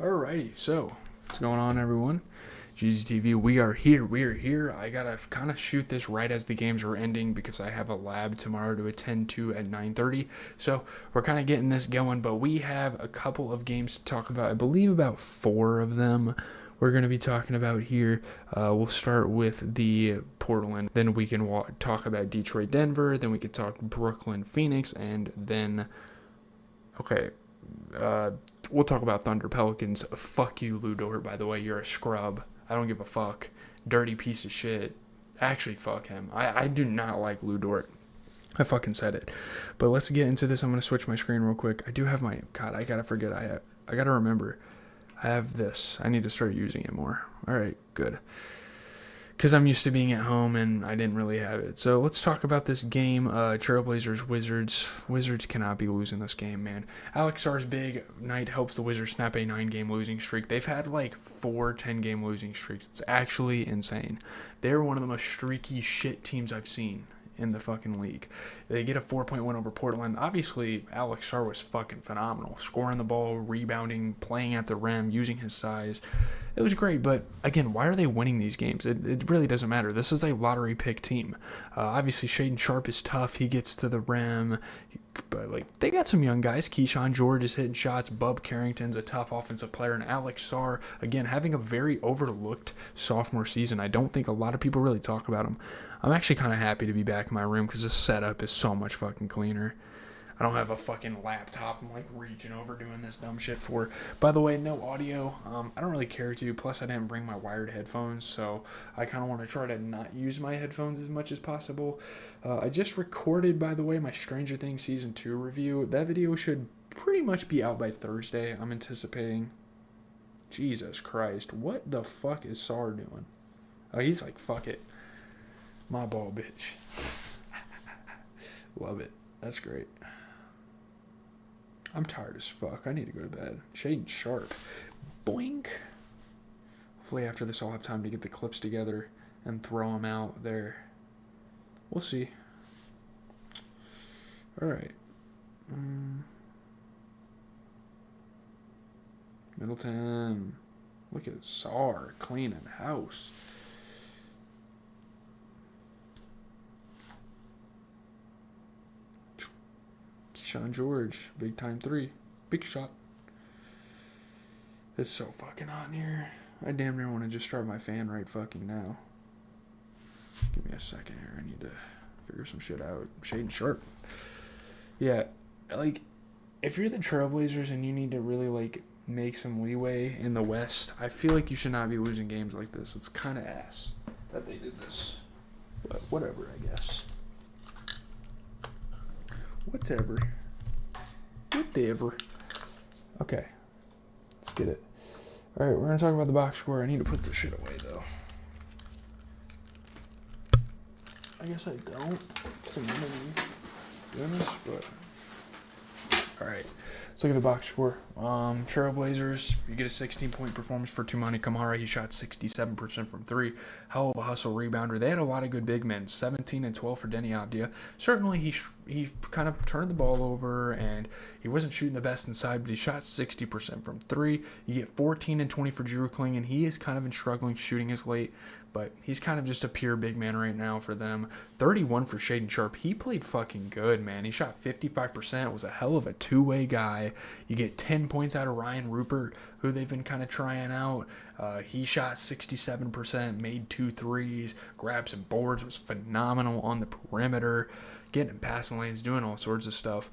Alrighty, so what's going on, everyone? GZTV, we are here. I gotta kind of shoot this right as the games are ending because I have a lab tomorrow to attend to at 9:30. So we're kind of getting this going, but we have a couple of games to talk about. I believe about 4 of them we're going to be talking about here. We'll start with the Portland, then we can talk about Detroit, Denver, then we can talk Brooklyn, Phoenix, and then we'll talk about Thunder Pelicans. Fuck you, Lou Dort, by the way. You're a scrub. I don't give a fuck. Dirty piece of shit. Actually, fuck him. I do not like Lou Dort. I fucking said it. But let's get into this. I'm going to switch my screen real quick. I do have my... God, I gotta forget. I gotta remember. I have this. I need to start using it more. Alright, good. Because I'm used to being at home and I didn't really have it. So let's talk about this game. Trailblazers, Wizards. Wizards cannot be losing this game, man. Alex Sarr's big night helps the Wizards snap a 9-game losing streak. They've had like 4 10-game losing streaks. It's actually insane. They're one of the most streaky shit teams I've seen in the fucking league. They get a 4-point win over Portland. Obviously, Alex Sarr was fucking phenomenal. Scoring the ball, rebounding, playing at the rim, using his size. It was great, but again, why are they winning these games? It really doesn't matter. This is a lottery pick team. Obviously, Shaedon Sharpe is tough. He gets to the rim. But like they got some young guys. Keyshawn George is hitting shots. Bub Carrington's a tough offensive player. And Alex Sarr, again, having a very overlooked sophomore season. I don't think a lot of people really talk about him. I'm actually kind of happy to be back in my room because the setup is so much fucking cleaner. I don't have a fucking laptop I'm like reaching over doing this dumb shit for. By the way, no audio. I don't really care to. Plus, I didn't bring my wired headphones, so I kind of want to try to not use my headphones as much as possible. I just recorded, by the way, my Stranger Things Season 2 review. That video should pretty much be out by Thursday, I'm anticipating. Jesus Christ. What the fuck is Sarr doing? Oh, he's like, fuck it. My ball, bitch. Love it. That's great. I'm tired as fuck. I need to go to bed. Shaedon Sharpe. Boink. Hopefully after this I'll have time to get the clips together and throw them out there. We'll see. Alright. Middleton. Look at Sarr cleaning house. Keyshawn George, big time 3. Big shot. It's so fucking hot in here. I damn near want to just start my fan right fucking now. Give me a second here. I need to figure some shit out. Shaedon Sharpe. Yeah, like, if you're the Trailblazers and you need to really, like, make some leeway in the West, I feel like you should not be losing games like this. It's kind of ass that they did this. But whatever, I guess. Whatever. Okay. Let's get it. Alright, we're going to talk about the box score. I need to put this shit away, though. I guess I don't. Because I'm going to be doing this, but... Alright. Let's look at the box score. Trailblazers, you get a 16-point performance for Toumani Camara. He shot 67% from 3. Hell of a hustle rebounder. They had a lot of good big men. 17 and 12 for Denny Avdia. Certainly, he kind of turned the ball over, and he wasn't shooting the best inside, but he shot 60% from 3. You get 14 and 20 for Drew Kling, and he has kind of been struggling shooting as late, but he's kind of just a pure big man right now for them. 31 for Shaedon Sharpe. He played fucking good, man. He shot 55%, was a hell of a two-way guy. You get 10 points out of Ryan Rupert, who they've been kind of trying out. He shot 67%, made 2 threes, grabbed some boards, was phenomenal on the perimeter, getting in passing lanes, doing all sorts of stuff.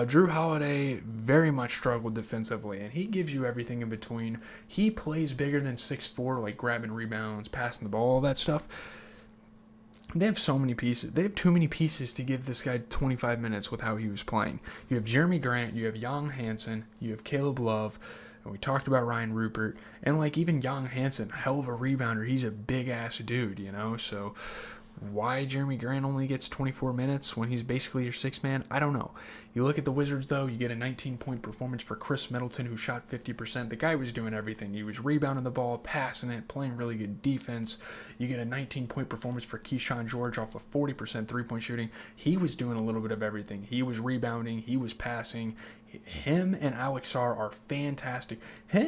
Drew Holiday very much struggled defensively, and he gives you everything in between. He plays bigger than 6'4", like grabbing rebounds, passing the ball, all that stuff. They have so many pieces. They have too many pieces to give this guy 25 minutes with how he was playing. You have Jeremy Grant, you have Young Hansen, you have Caleb Love, and we talked about Ryan Rupert, and like even Young Hansen, hell of a rebounder. He's a big ass dude, you know. So why Jeremy Grant only gets 24 minutes when he's basically your 6th man, I don't know. You look at the Wizards, though, you get a 19-point performance for Chris Middleton, who shot 50%. The guy was doing everything. He was rebounding the ball, passing it, playing really good defense. You get a 19-point performance for Keyshawn George off of 40% three-point shooting. He was doing a little bit of everything. He was rebounding. He was passing. him and Alex Sarr are fantastic. I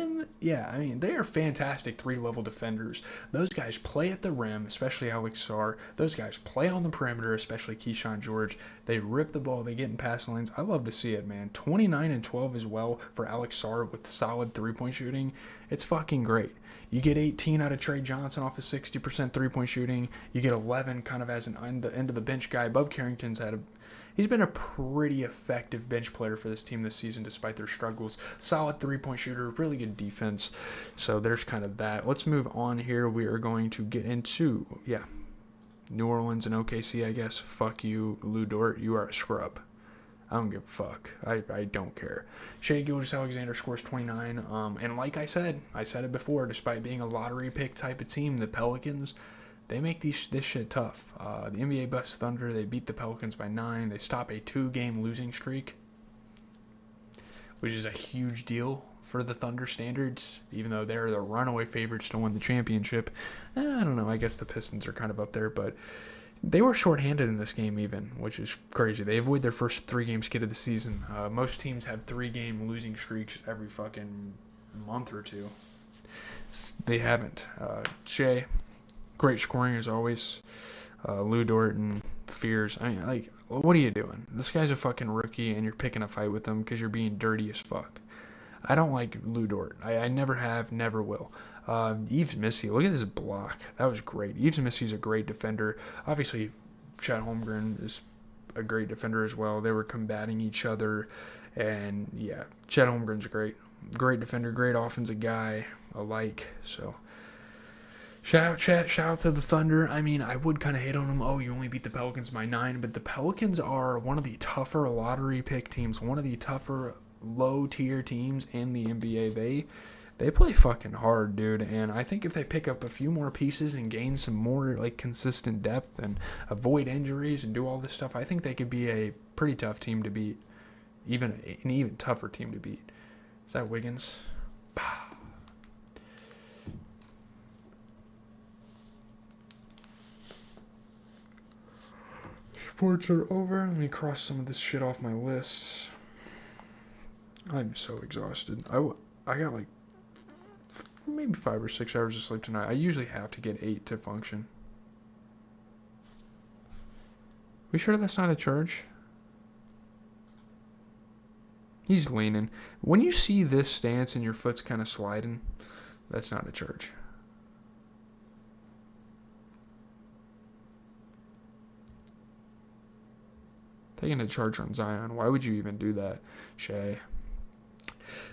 mean, they are fantastic three-level defenders. Those guys play at the rim, especially Alex Sarr. Those guys play on the perimeter, especially Keyshawn George. They rip the ball. They get in pass lanes. I love to see it, man. 29 and 12 as well for Alex Sarr with solid three-point shooting. It's fucking great. You get 18 out of Trey Johnson off of 60% three-point shooting. You get 11 kind of as an end of the bench guy. Bub Carrington's he's been a pretty effective bench player for this team this season despite their struggles. Solid three-point shooter, really good defense. So there's kind of that. Let's move on here. We are going to get into, New Orleans and OKC, I guess. Fuck you, Lou Dort. You are a scrub. I don't give a fuck. I don't care. Shai Gilgeous-Alexander scores 29. And like I said it before, despite being a lottery pick type of team, the Pelicans, they make this shit tough. The NBA Bucks Thunder, they beat the Pelicans by 9. They stop a 2-game losing streak, which is a huge deal for the Thunder standards, even though they're the runaway favorites to win the championship. I don't know. I guess the Pistons are kind of up there, but they were shorthanded in this game even, which is crazy. They avoid their first 3-game skid of the season. Most teams have 3-game losing streaks every fucking month or two. They haven't. Shai, great scoring as always. Lou Dort and Fears. I mean, like, what are you doing? This guy's a fucking rookie, and you're picking a fight with him because you're being dirty as fuck. I don't like Lou Dort. I never have, never will. Yves Missi, look at this block. That was great. Yves Missi's a great defender. Obviously, Chet Holmgren is a great defender as well. They were combating each other, and Chet Holmgren's great. Great defender, great offensive guy alike. So, shout out Chet, shout out to the Thunder. I mean, I would kind of hate on them. Oh, you only beat the Pelicans by 9, but the Pelicans are one of the tougher lottery pick teams, one of the tougher low-tier teams in the NBA. They play fucking hard, dude, and I think if they pick up a few more pieces and gain some more like consistent depth and avoid injuries and do all this stuff, I think they could be a pretty tough team to beat, an even tougher team to beat. Is that Wiggins? Sports are over. Let me cross some of this shit off my list. I'm so exhausted. I got like maybe 5 or 6 hours of sleep tonight. I usually have to get 8 to function. We sure that's not a charge? He's leaning. When you see this stance and your foot's kind of sliding, that's not a charge. Taking a charge on Zion. Why would you even do that, Shai?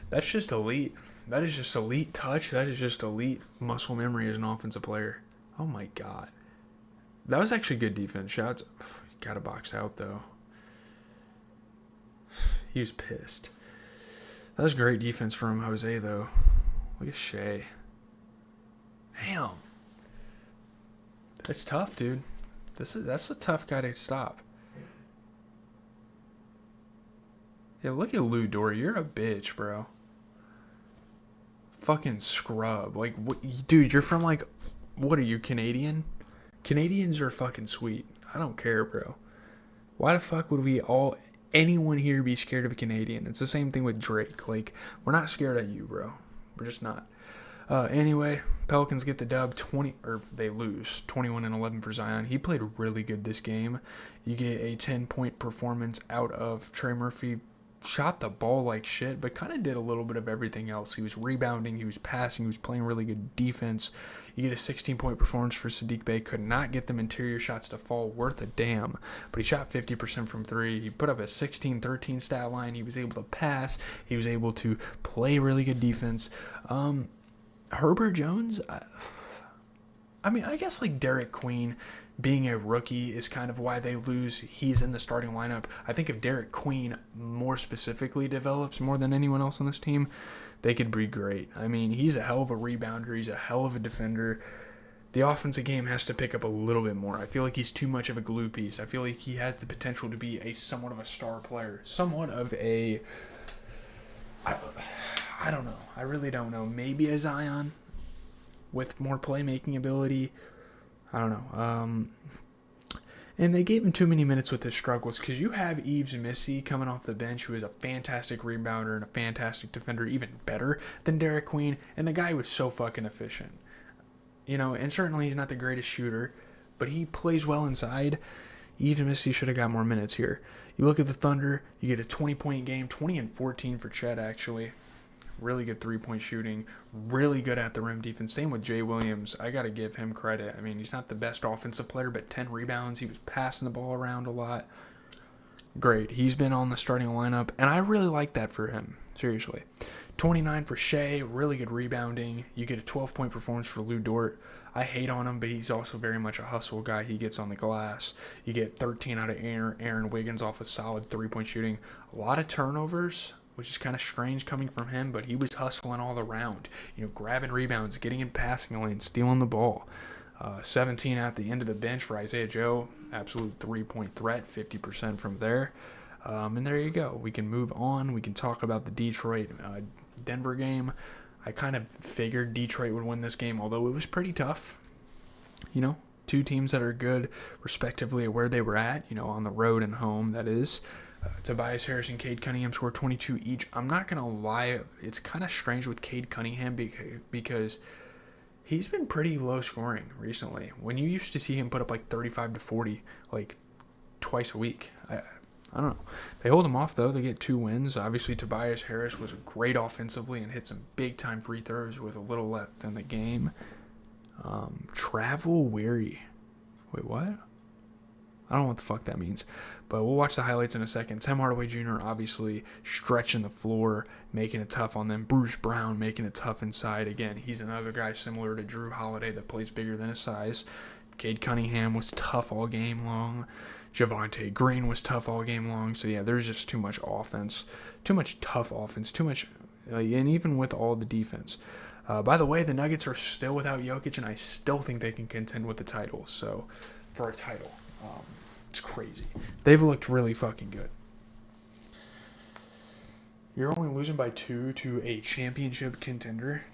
That's just elite. That is just elite touch. That is just elite muscle memory as an offensive player. Oh, my God. That was actually good defense. Shots. Got to box out, though. He was pissed. That was great defense from Jose, though. Look at Shai. Damn. That's tough, dude. That's a tough guy to stop. Yeah, look at Lou Dort. You're a bitch, bro. Fucking scrub. Like, what, dude, you're from, like, what are you, Canadian? Canadians are fucking sweet. I don't care, bro. Why the fuck would anyone here be scared of a Canadian? It's the same thing with Drake. Like, we're not scared of you, bro. We're just not. Anyway, Pelicans get the dub, they lose 21-11 for Zion. He played really good this game. You get a 10-point performance out of Trey Murphy. Shot the ball like shit, but kind of did a little bit of everything else. He was rebounding, he was passing, he was playing really good defense. You get a 16-point performance for Saddiq Bey. Could not get them interior shots to fall worth a damn, but he shot 50% from 3. He put up a 16-13 stat line. He was able to pass. He was able to play really good defense. Herbert Jones, I mean, I guess like Derek Queen being a rookie is kind of why they lose. He's in the starting lineup. I think if Derek Queen more specifically develops more than anyone else on this team, they could be great. I mean, he's a hell of a rebounder. He's a hell of a defender. The offensive game has to pick up a little bit more. I feel like he's too much of a glue piece. I feel like he has the potential to be somewhat of a star player. Somewhat of a... I don't know. I really don't know. Maybe a Zion with more playmaking ability. I don't know. And they gave him too many minutes with his struggles because you have Yves Missy coming off the bench, who is a fantastic rebounder and a fantastic defender, even better than Derek Queen, and the guy was so fucking efficient. And certainly he's not the greatest shooter, but he plays well inside. Yves Missy should have got more minutes here. You look at the Thunder, you get a 20-point game, 20 and 14 for Chet, actually. Really good three-point shooting, really good at the rim defense. Same with Jay Williams. I got to give him credit. I mean, he's not the best offensive player, but 10 rebounds. He was passing the ball around a lot. Great. He's been on the starting lineup, and I really like that for him. Seriously. 29 for Shea, really good rebounding. You get a 12-point performance for Lou Dort. I hate on him, but he's also very much a hustle guy. He gets on the glass. You get 13 out of Aaron Wiggins off a solid three-point shooting. A lot of turnovers, which is kind of strange coming from him, but he was hustling all around. Grabbing rebounds, getting in passing lanes, stealing the ball. 17 at the end of the bench for Isaiah Joe. Absolute three-point threat, 50% from there. And there you go. We can move on. We can talk about the Detroit-Denver game. I kind of figured Detroit would win this game, although it was pretty tough. Two teams that are good, respectively, at where they were at, on the road and home, that is. Tobias Harris and Cade Cunningham scored 22 each. I'm not going to lie. It's kind of strange with Cade Cunningham because he's been pretty low scoring recently. When you used to see him put up like 35 to 40, like twice a week. I don't know. They hold him off, though. They get 2 wins. Obviously, Tobias Harris was great offensively and hit some big-time free throws with a little left in the game. Travel weary. Wait, what? I don't know what the fuck that means. But we'll watch the highlights in a second. Tim Hardaway Jr. obviously stretching the floor, making it tough on them. Bruce Brown making it tough inside. Again, he's another guy similar to Drew Holiday that plays bigger than his size. Cade Cunningham was tough all game long. Javonte Green was tough all game long. So, yeah, there's just too much offense. Too much tough offense. Too much, and even with all the defense. By the way, the Nuggets are still without Jokic, and I still think they can contend with the title. So, for a title. It's crazy. They've looked really fucking good. You're only losing by 2 to a championship contender.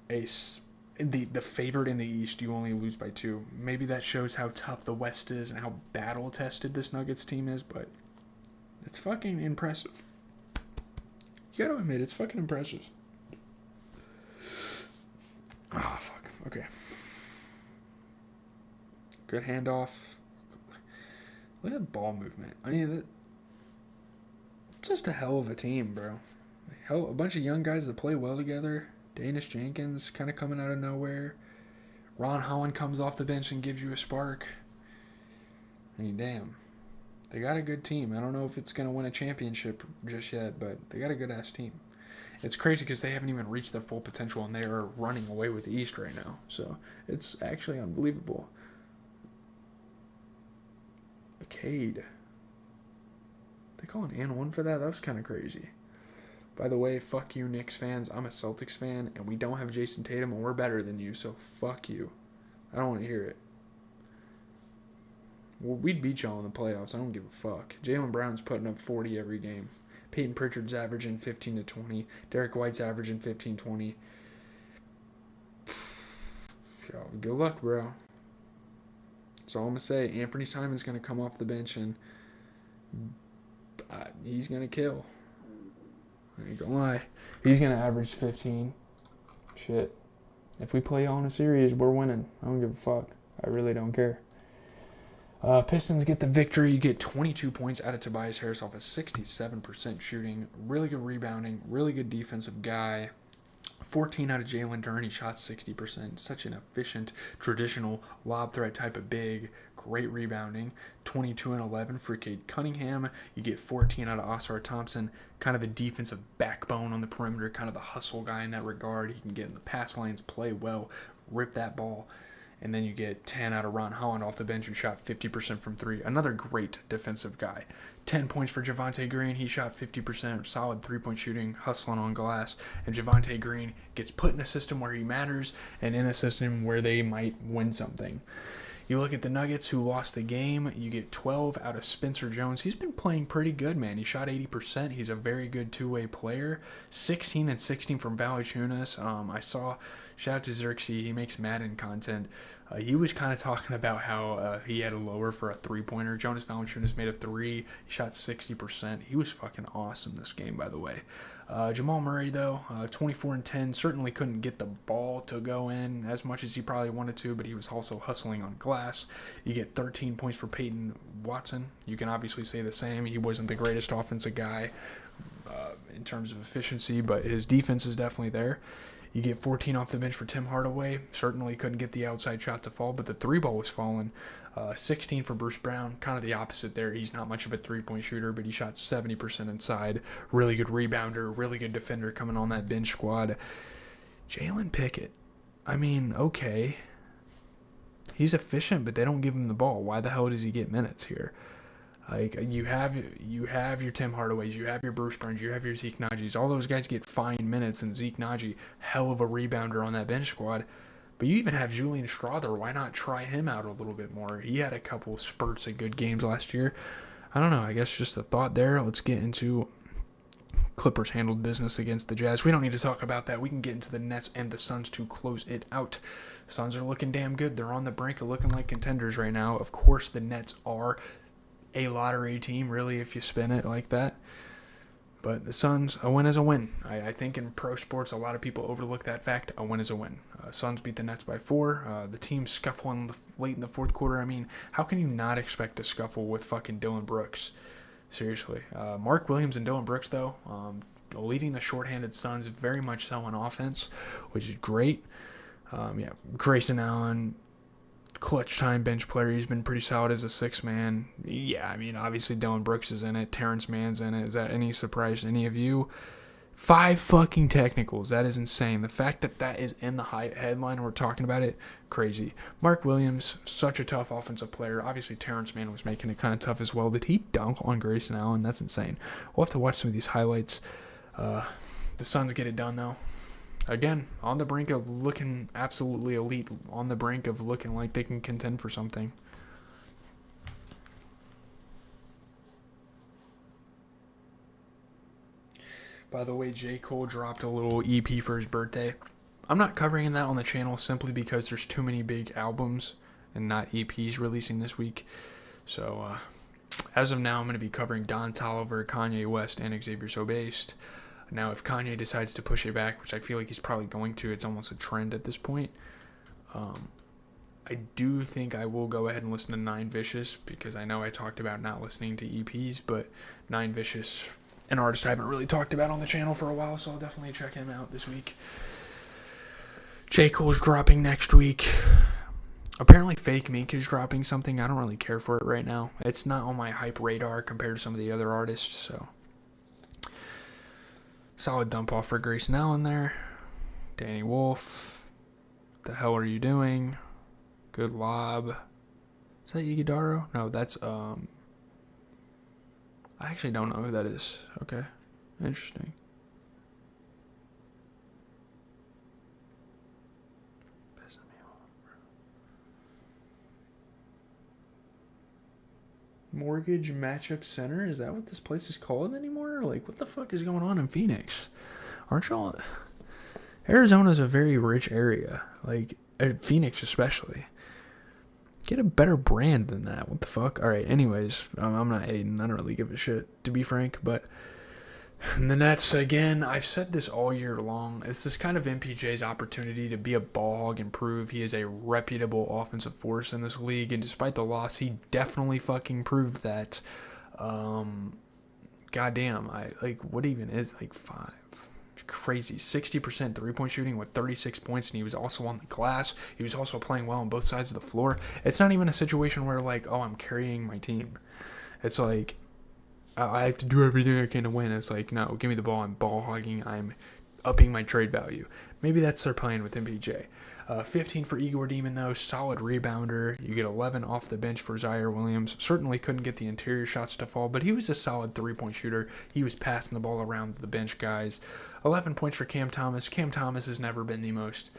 The favorite in the East, you only lose by 2. Maybe that shows how tough the West is and how battle-tested this Nuggets team is, but it's fucking impressive. You gotta admit, it's fucking impressive. Ah, fuck. Okay. Good handoff. Look at the ball movement. I mean, it's just a hell of a team, bro. A bunch of young guys that play well together. Danish Jenkins kind of coming out of nowhere. Ron Holland comes off the bench and gives you a spark. I mean, damn. They got a good team. I don't know if it's going to win a championship just yet, but they got a good-ass team. It's crazy because they haven't even reached their full potential, and they are running away with the East right now. So it's actually unbelievable. Cade. They call an and 1 for that? That was kind of crazy. By the way, fuck you, Knicks fans. I'm a Celtics fan, and we don't have Jason Tatum, and we're better than you, so fuck you. I don't want to hear it. Well, we'd beat y'all in the playoffs. I don't give a fuck. Jaylen Brown's putting up 40 every game. Peyton Pritchard's averaging 15 to 20. Derek White's averaging 15-20. Good luck, bro. That's all I'm going to say. Anthony Simon's going to come off the bench, and he's going to kill. I ain't going to lie. He's going to average 15. Shit. If we play on a series, we're winning. I don't give a fuck. I really don't care. Pistons get the victory. You get 22 points out of Tobias Harris off a 67% shooting. Really good rebounding. Really good defensive guy. 14 out of Jalen Duren. He shot 60%. Such an efficient, traditional lob threat type of big. Great rebounding. 22 and 11 for Cade Cunningham. You get 14 out of Oscar Thompson. Kind of the defensive backbone on the perimeter. Kind of the hustle guy in that regard. He can get in the pass lanes, play well, rip that ball. And then you get 10 out of Ron Holland off the bench, who shot 50% from 3. Another great defensive guy. 10 points for Javonte Green. He shot 50%, solid 3-point shooting, hustling on glass. And Javonte Green gets put in a system where he matters and in a system where they might win something. You look at the Nuggets, who lost the game. You get 12 out of Spencer Jones. He's been playing pretty good, man. He shot 80%. He's a very good two-way player. 16 and 16 from Valanciunas. I saw, shout out to Xerxes. He makes Madden content. He was kind of talking about how he had a lower for a three-pointer. Jonas Valanciunas made a three. He shot 60%. He was fucking awesome this game, by the way. Jamal Murray, though, 24 and 10, certainly couldn't get the ball to go in as much as he probably wanted to, but he was also hustling on glass. You get 13 points for Peyton Watson. You can obviously say the same. He wasn't the greatest offensive guy in terms of efficiency, but his defense is definitely there. You get 14 off the bench for Tim Hardaway. Certainly couldn't get the outside shot to fall, but the three ball was falling. 16 for Bruce Brown. Kind of the opposite there. He's not much of a three-point shooter, but he shot 70% inside. Really good rebounder. Really good defender coming on that bench squad. Jalen Pickett. I mean, okay. He's efficient, but they don't give him the ball. Why the hell does he get minutes here? Like, you have your Tim Hardaways, you have your Bruce Browns, you have your Zeke Najis. All those guys get fine minutes, and Zeke Naji, hell of a rebounder on that bench squad. But you even have Julian Strother. Why not try him out a little bit more? He had a couple spurts of good games last year. I don't know. I guess just a thought there. Let's get into Clippers handled business against the Jazz. We don't need to talk about that. We can get into the Nets and the Suns to close it out. Suns are looking damn good. They're on the brink of looking like contenders right now. Of course, the Nets are a lottery team, really, if you spin it like that. But the Suns, a win is a win. I think in pro sports, a lot of people overlook that fact. A win is a win. Suns beat the Nets by 4. The team scuffling late in the fourth quarter. I mean, how can you not expect to scuffle with fucking Dillon Brooks? Seriously. Mark Williams and Dillon Brooks, though, leading the shorthanded Suns very much so on offense, which is great. Grayson Allen, clutch time bench player. He's been pretty solid as a 6-man. Yeah, I mean, obviously Dillon Brooks is in it. Terrence Mann's in it. Is that any surprise to any of you? 5 fucking technicals. That is insane. The fact that that is in the headline and we're talking about it, crazy. Mark Williams, such a tough offensive player. Obviously, Terrence Mann was making it kind of tough as well. Did he dunk on Grayson Allen? That's insane. We'll have to watch some of these highlights. The Suns get it done, though. Again, on the brink of looking absolutely elite. On the brink of looking like they can contend for something. By the way, J. Cole dropped a little EP for his birthday. I'm not covering that on the channel simply because there's too many big albums and not EPs releasing this week. So, as of now, I'm going to be covering Don Toliver, Kanye West, and Xavier So Based. Now, if Kanye decides to push it back, which I feel like he's probably going to, it's almost a trend at this point. I do think I will go ahead and listen to Nine Vicious because I know I talked about not listening to EPs, but Nine Vicious, an artist I haven't really talked about on the channel for a while, so I'll definitely check him out this week. J. Cole's dropping next week. Apparently Fake Mink is dropping something. I don't really care for it right now. It's not on my hype radar compared to some of the other artists, so. Solid dump off for Grayson Allen there. Danny Wolf. The hell are you doing? Good lob. Is that Iguodaro? No, that's, I actually don't know who that is. Okay. Interesting. Mortgage Matchup Center? Is that what this place is called anymore? Like, what the fuck is going on in Phoenix? Aren't y'all... Arizona's a very rich area. Like, Phoenix especially. Get a better brand than that. What the fuck? Alright, anyways. I'm not hating. I don't really give a shit, to be frank. But the Nets, again, I've said this all year long. It's this kind of MPJ's opportunity to be a ball hog and prove he is a reputable offensive force in this league. And despite the loss, he definitely fucking proved that. Goddamn. What even is, 5? Crazy. 60% three-point shooting with 36 points, and he was also on the glass. He was also playing well on both sides of the floor. It's not even a situation where, I'm carrying my team. It's like, I have to do everything I can to win. It's like, no, give me the ball. I'm ball hogging. I'm upping my trade value. Maybe that's their plan with MPJ. 15 for Igor Demon, though. Solid rebounder. You get 11 off the bench for Zaire Williams. Certainly couldn't get the interior shots to fall, but he was a solid three-point shooter. He was passing the ball around the bench guys. 11 points for Cam Thomas. Cam Thomas has never been the most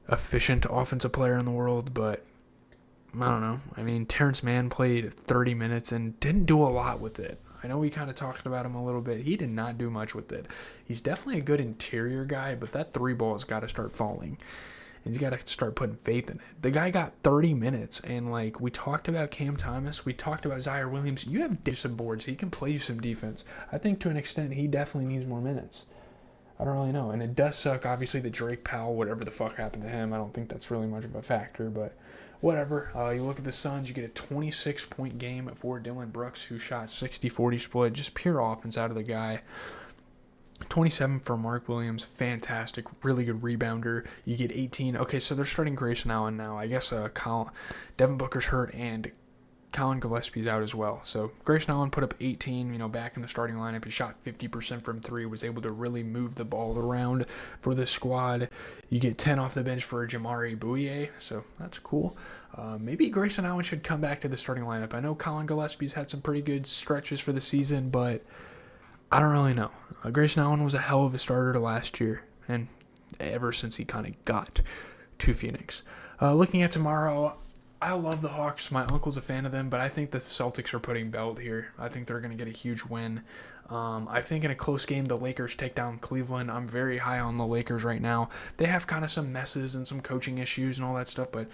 efficient offensive player in the world, but I don't know. I mean, Terrence Mann played 30 minutes and didn't do a lot with it. I know we kind of talked about him a little bit. He did not do much with it. He's definitely a good interior guy, but that three ball has got to start falling. And he's got to start putting faith in it. The guy got 30 minutes, and like we talked about Cam Thomas, we talked about Zaire Williams. You have some boards. He can play you some defense. I think to an extent he definitely needs more minutes. I don't really know. And it does suck, obviously, that Drake Powell, whatever the fuck happened to him, I don't think that's really much of a factor, but whatever. You look at the Suns, you get a 26-point game for Dylan Brooks, who shot 60-40 split. Just pure offense out of the guy. 27 for Mark Williams, fantastic, really good rebounder. You get 18. Okay, so they're starting Grayson Allen now. I guess Devin Booker's hurt and Colin Gillespie's out as well. So Grayson Allen put up 18, back in the starting lineup. He shot 50% from three, was able to really move the ball around for the squad. You get 10 off the bench for Jamari Bouye, so that's cool. Maybe Grayson Allen should come back to the starting lineup. I know Colin Gillespie's had some pretty good stretches for the season, but I don't really know. Grayson Allen was a hell of a starter last year, and ever since he kind of got to Phoenix. Looking at tomorrow, I love the Hawks. My uncle's a fan of them, but I think the Celtics are putting belt here. I think they're going to get a huge win. I think in a close game, the Lakers take down Cleveland. I'm very high on the Lakers right now. They have kind of some messes and some coaching issues and all that stuff, but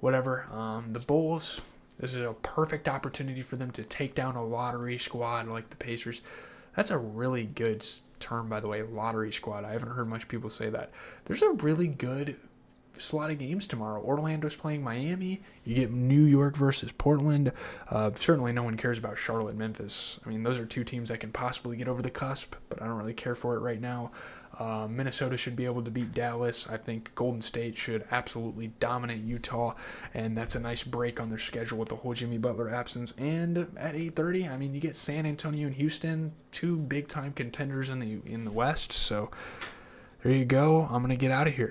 whatever. The Bulls, this is a perfect opportunity for them to take down a lottery squad like the Pacers. That's a really good term, by the way, lottery squad. I haven't heard much people say that. There's a really good slot of games tomorrow. Orlando's playing Miami. You get New York versus Portland. Certainly no one cares about Charlotte, Memphis. I mean, those are two teams that can possibly get over the cusp, but I don't really care for it right now. Minnesota should be able to beat Dallas. I think Golden State should absolutely dominate Utah, and that's a nice break on their schedule with the whole Jimmy Butler absence. And at 8:30, I mean, you get San Antonio and Houston, two big-time contenders in the West. So there you go. I'm going to get out of here.